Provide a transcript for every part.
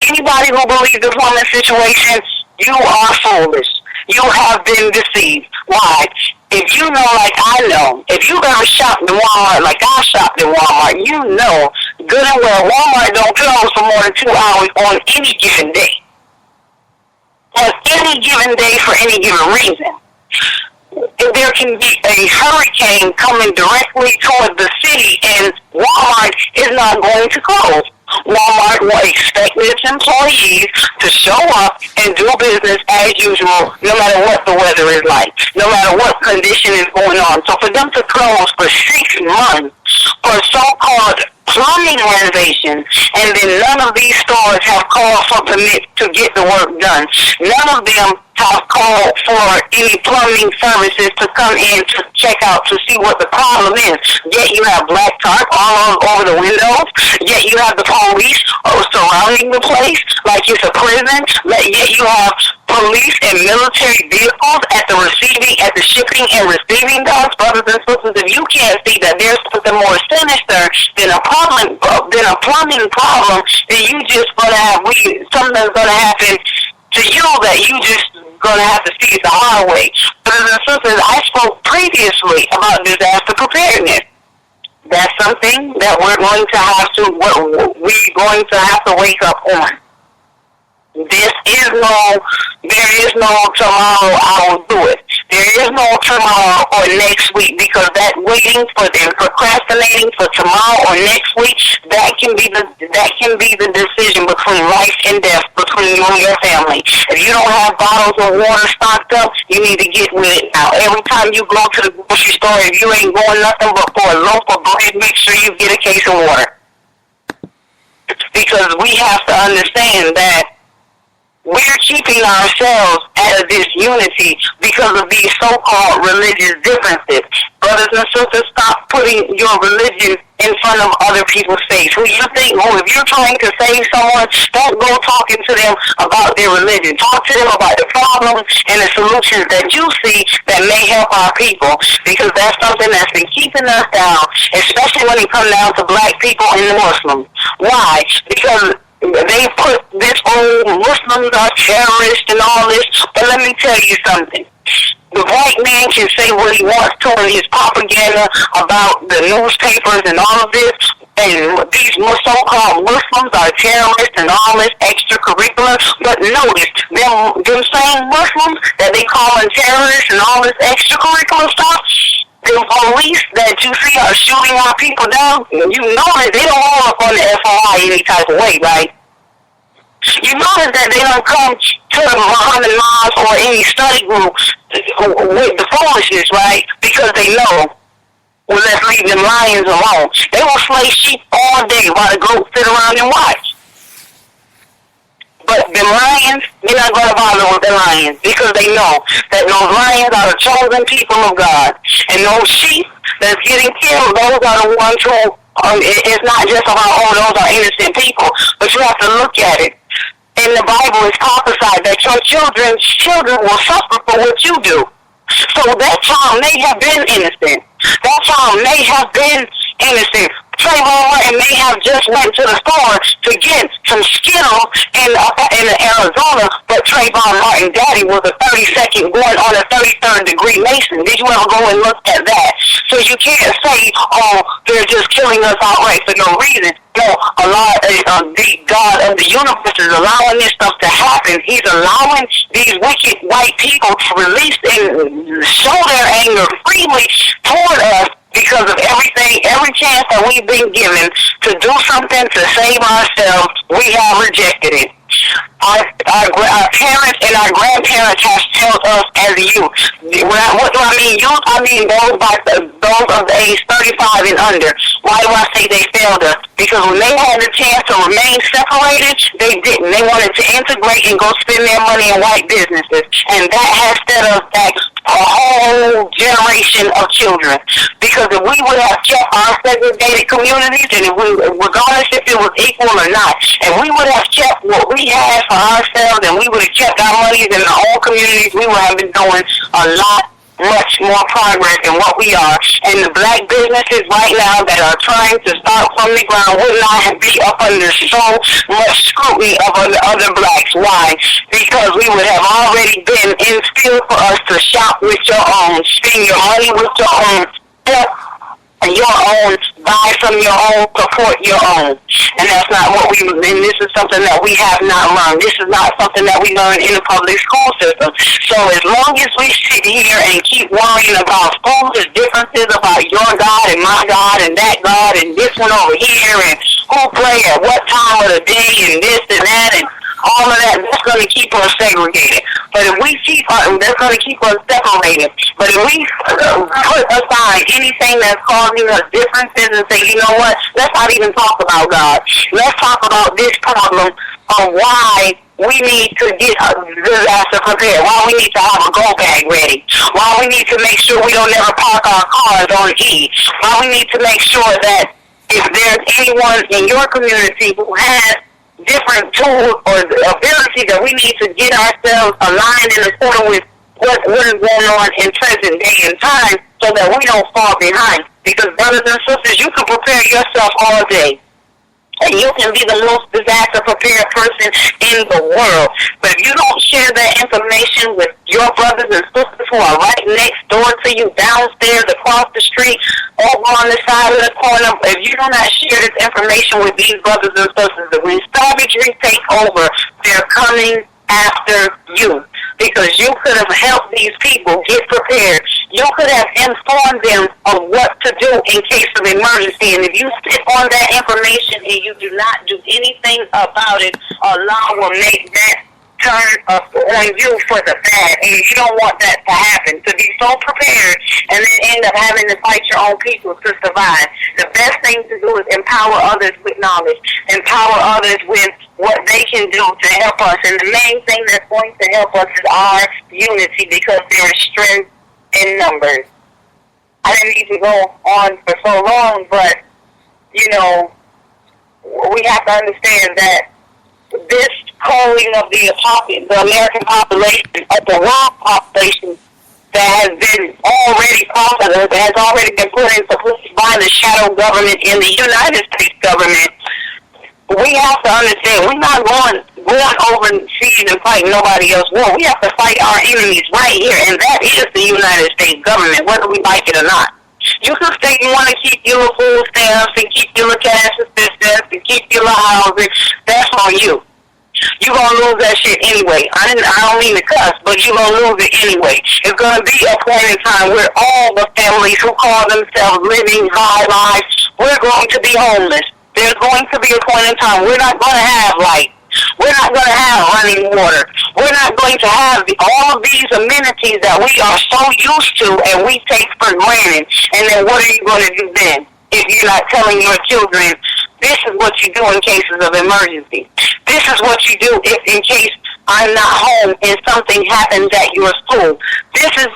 Anybody who believes the plumbing situation, you are foolish. You have been deceived. Why? If you know, like I know, if you've ever shopped in Walmart, like I shopped in Walmart, you know good and well Walmart don't close for more than 2 hours on any given day. On any given day for any given reason. If there can be a hurricane coming directly toward the city and Walmart is not going to close. Walmart will expect its employees to show up and do business as usual, no matter what the weather is like, no matter what condition is going on. So for them to close for 6 months for so-called plumbing renovation, and then none of these stores have called for permits to get the work done. None of them have called for any plumbing services to come in to check out to see what the problem is. Yet you have black tarp all over the windows. Yet you have the police surrounding the place like it's a prison. Yet you have police and military vehicles at the shipping and receiving docks. Brothers and sisters, if you can't see that there's something more sinister than a plumbing problem, then you just something's gonna happen to you that you just gonna have to see it the hard way. Brothers and sisters, I spoke previously about disaster preparedness. That's something that we're going to have to wake up on. There is no tomorrow I will do it. There is no tomorrow or next week, because that waiting for them, procrastinating for tomorrow or next week, that can be the decision between life and death between you and your family. If you don't have bottles of water stocked up, you need to get with it now. Every time you go to the grocery store, if you ain't going nothing but for a loaf of bread, make sure you get a case of water. Because we have to understand that we're keeping ourselves out of this unity because of these so-called religious differences. Brothers and sisters, stop putting your religion in front of other people's face. If you're trying to save someone, don't go talking to them about their religion. Talk to them about the problems and the solutions that you see that may help our people, because that's something that's been keeping us down, especially when it comes down to black people and the Muslims. Why? Because they put this Muslims are terrorists and all this, but let me tell you something. The white man can say what he wants to in his propaganda about the newspapers and all of this, and these so-called Muslims are terrorists and all this extracurricular, but notice, them same Muslims that they call them terrorists and all this extracurricular stuff, the police that you see are shooting our people down, you know that they don't roll up on the FOI any type of way, right? You notice that they don't come to the Muhammad Mosque or any study group with the foolishness, right? Because they know, well, let's leave them lions alone. They will slay sheep all day while the goats sit around and watch. But the lions, they're not going to bother with the lions, because they know that those lions are the chosen people of God. And those sheep that's getting killed, those are the ones who, it's not just about, those are innocent people. But you have to look at it. In the Bible, it's prophesied that your children will suffer for what you do. So that child may have been innocent. That child may have been innocent. Trayvon Martin may have just went to the store to get some Skittles in Arizona, but Trayvon Martin's daddy was a 32nd going on a 33rd degree Mason. Did you ever go and look at that? So you can't say, they're just killing us outright for no reason. No, the God of the universe is allowing this stuff to happen. He's allowing these wicked white people to release and show their anger freely toward us, because of every chance that we've been given to do something to save ourselves, we have rejected it. Our parents and our grandparents have failed us as youth. What do I mean youth? I mean those of the age 35 and under. Why do I say they failed us? Because when they had the chance to remain separated, they didn't. They wanted to integrate and go spend their money in white businesses. And that has set us back a whole generation of children. Because if we would have kept our segregated communities, and regardless if it was equal or not, and we would have kept what we had for ourselves, and we would have kept our monies in our own communities, we would have been doing a lot much more progress than what we are. And the black businesses right now that are trying to start from the ground would not be up under so much scrutiny of other blacks. Why? Because we would have already been instilled for us to shop with your own, spend your money with your own, your own, buy from your own, support your own. And that's not what we, and this is something that we have not learned. This is not something that we learn in the public school system. So as long as we sit here and keep worrying about foolish differences about your God and my God and that God and this one over here and who play at what time of the day and this and that and all of that, that's going to keep us segregated. But if we keep, that's going to keep us separated. But if we put aside anything that's causing us differences and say, you know what, let's not even talk about God. Let's talk about this problem of why we need to get a disaster prepared, why we need to have a go bag ready, why we need to make sure we don't ever park our cars on E, why we need to make sure that if there's anyone in your community who has different tools or ability that we need to get ourselves aligned in accordance with what is going on in present day and time so that we don't fall behind. Because brothers and sisters, you can prepare yourself all day. And you can be the most disaster prepared person in the world. But if you don't share that information with your brothers and sisters who are right next door to you, downstairs, across the street, over on the side of the corner, if you do not share this information with these brothers and sisters, that when savagery takes over, they're coming after you. Because you could have helped these people get prepared. You could have informed them of what to do in case of emergency. And if you sit on that information and you do not do anything about it, Allah will make that turn on you for the bad. And you don't want that to happen, to be so prepared and then end up having to fight your own people to survive. The best thing to do is empower others with knowledge, empower others with what they can do to help us. And the main thing that's going to help us is our unity, because there is strength in numbers. I didn't need to go on for so long, but, you know, we have to understand that this culling of the American population, of the world population, that has been already popular, that has already been put into place by the shadow government in the United States government, we have to understand we're not going overseas and fight nobody else's war. We have to fight our enemies right here, and that is the United States government, whether we like it or not. You can say you want to keep your food stamps and keep your cash assistance and keep your housing. That's on you. You're going to lose that shit anyway. I don't mean to cuss, but you're going to lose it anyway. It's going to be a point in time where all the families who call themselves living high lives, we're going to be homeless. There's going to be a point in time we're not going to have light. We're not going to have running water. We're not going to have all of these amenities that we are so used to and we take for granted. And then what are you going to do then if you're not telling your children, this is what you do in cases of emergency. This is what you do if in case I'm not home and something happens at your school. This is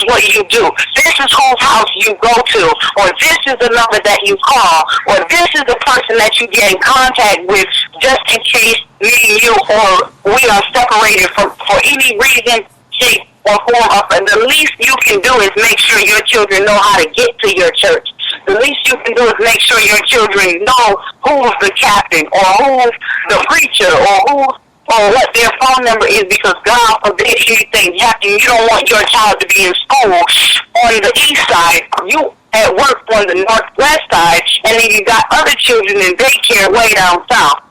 what you do. This is whose house you go to, or this is the number that you call, or this is the person that you get in contact with just in case me and you or we are separated for any reason, shape, or form. And the least you can do is make sure your children know how to get to your church. The least you can do is make sure your children know who's the captain, or who's the preacher, or what their phone number is, because God forbid anything happen. You don't want your child to be in school on the east side, you at work on the northwest side, and then you got other children in daycare way down south.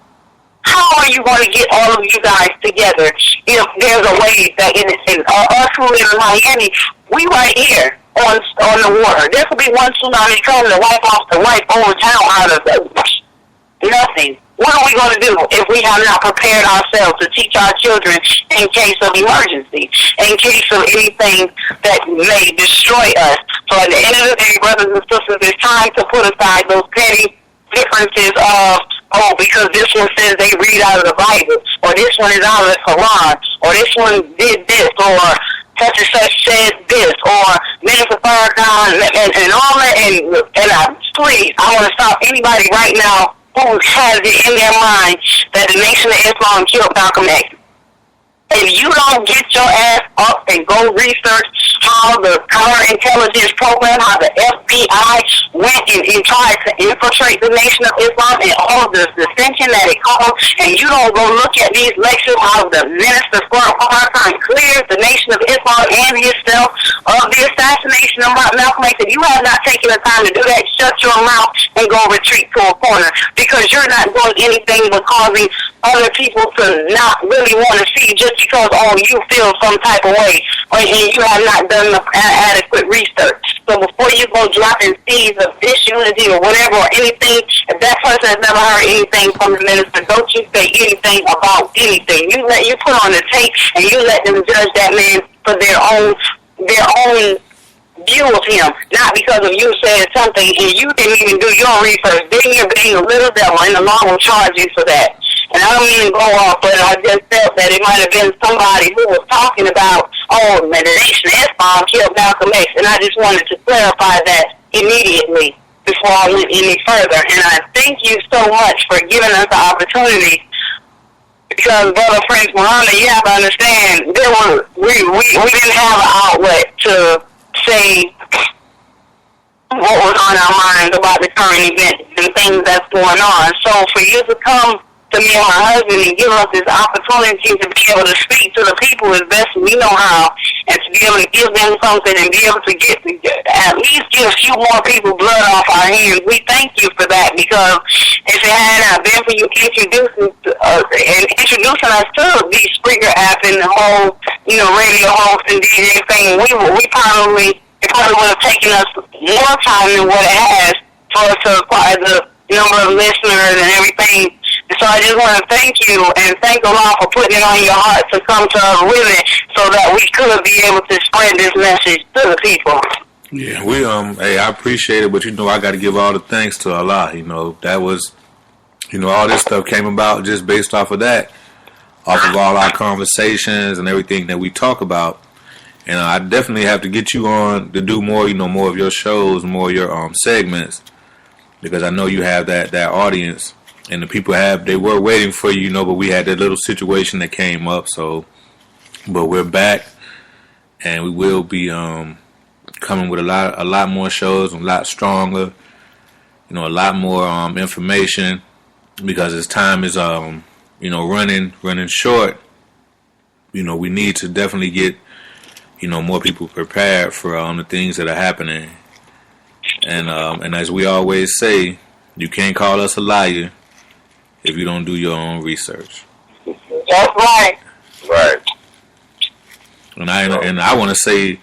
How are you going to get all of you guys together if there's a way that in us who live in Miami, we right here on the water. There could be one tsunami coming to wipe over town out of nothing. What are we going to do if we have not prepared ourselves to teach our children in case of emergency, in case of anything that may destroy us? So at the end of the day, brothers and sisters, it's time to put aside those petty differences of, because this one says they read out of the Bible, or this one is out of the Quran, or this one did this, or such and such said this, or Minister Farrakhan, and all that. And please, I want to stop anybody right now who has it in their mind that the Nation of Islam killed Malcolm X. If you don't get your ass up and go research how the counterintelligence program, how the FBI went and tried to infiltrate the Nation of Islam and all of the dissension that it caused, and you don't go look at these lectures how the minister Farrakhan clears the Nation of Islam and himself of the assassination of Malcolm X. If you have not taken the time to do that, shut your mouth and go retreat to a corner, because you're not doing anything but causing other people to not really want to see just because, oh, you feel some type of way, or you have not done the adequate research. So before you go dropping seeds of disunity or whatever or anything, if that person has never heard anything from the minister, don't you say anything about anything. You put on the tape and you let them judge that man for their own view of him, not because of you saying something and you didn't even do your research. Then you're being a little devil, and the law will charge you for that. And I don't mean to go off, but I just felt that it might have been somebody who was talking about, oh, the Nation of Islam killed Malcolm X, and I just wanted to clarify that immediately before I went any further. And I thank you so much for giving us the opportunity, because, Brother Prince Muhammad, you have to understand, we didn't have an outlet to say what was on our minds about the current events and things that's going on. So for you to come to me and my husband and give us this opportunity to be able to speak to the people as best we know how, and to be able to give them something and be able to at least give a few more people blood off our hands, we thank you for that, because if it had not been for you introducing us to the Spreaker app and the whole, radio host and DJ thing, it probably would have taken us more time than what it has for us to acquire the number of listeners and everything. So I just want to thank you and thank Allah for putting it on your heart to come to us with it, so that we could be able to spread this message to the people. Yeah, hey, I appreciate it, but I got to give all the thanks to Allah. That was, all this stuff came about just based off of that, off of all our conversations and everything that we talk about. And I definitely have to get you on to do more, more of your shows, more of your segments, because I know you have that audience. And the people they were waiting for you, but we had that little situation that came up. But we're back, and we will be coming with a lot more shows, a lot stronger, a lot more information, because as time is running short. We need to definitely get more people prepared for the things that are happening. And as we always say, you can't call us a liar if you don't do your own research. That's right. Right. And I want to say,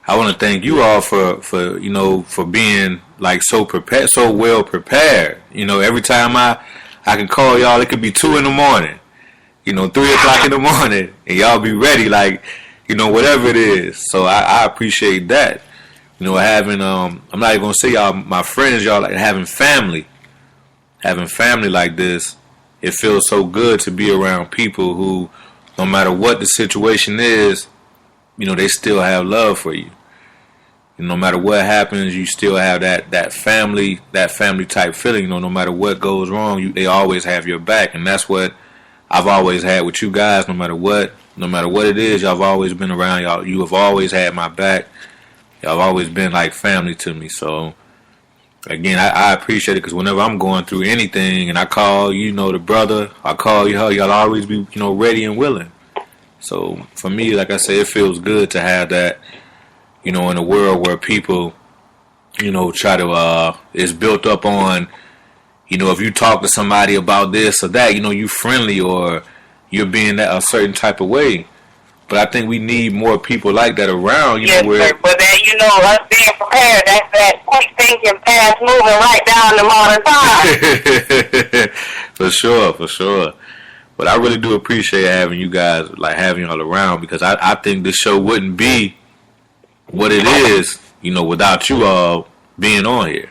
I want to thank you all for being like so prepared, so well prepared. Every time I can call y'all, it could be 2 a.m, 3 o'clock in the morning, and y'all be ready, like, whatever it is. So I appreciate that. Having I'm not even gonna say y'all my friends, y'all, like having family like this. It feels so good to be around people who, no matter what the situation is, they still have love for you. No matter what happens, you still have that family type feeling. No matter what goes wrong, they always have your back, and that's what I've always had with you guys. No matter what it is, y'all have always been around. Y'all, you have always had my back. Y'all have always been like family to me. So again, I appreciate it, because whenever I'm going through anything and I call, the brother, I call y'all always be, ready and willing. So for me, like I say, it feels good to have that, in a world where people, try to, it's built up on, if you talk to somebody about this or that, you friendly or you're being that a certain type of way. But I think we need more people like that around, yes, where... Sir, but then, us being prepared, that's that quick thinking, fast moving right down the modern time. For sure. But I really do appreciate having you guys, like having y'all around, because I think this show wouldn't be what it is, without you all being on here.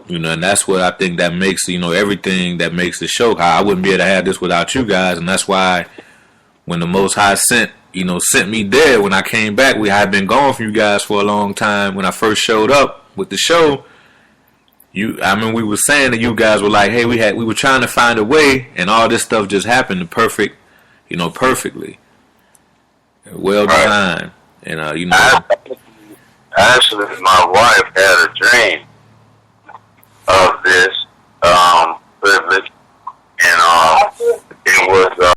And that's what I think that makes, everything that makes the show. I wouldn't be able to have this without you guys, and that's why when the Most High sent me there, when I came back, we had been gone from you guys for a long time. When I first showed up with the show, we were saying that you guys were like, hey, we were trying to find a way, and all this stuff just happened perfectly. Well designed. And you know, Actually, my wife had a dream of this privilege, and it was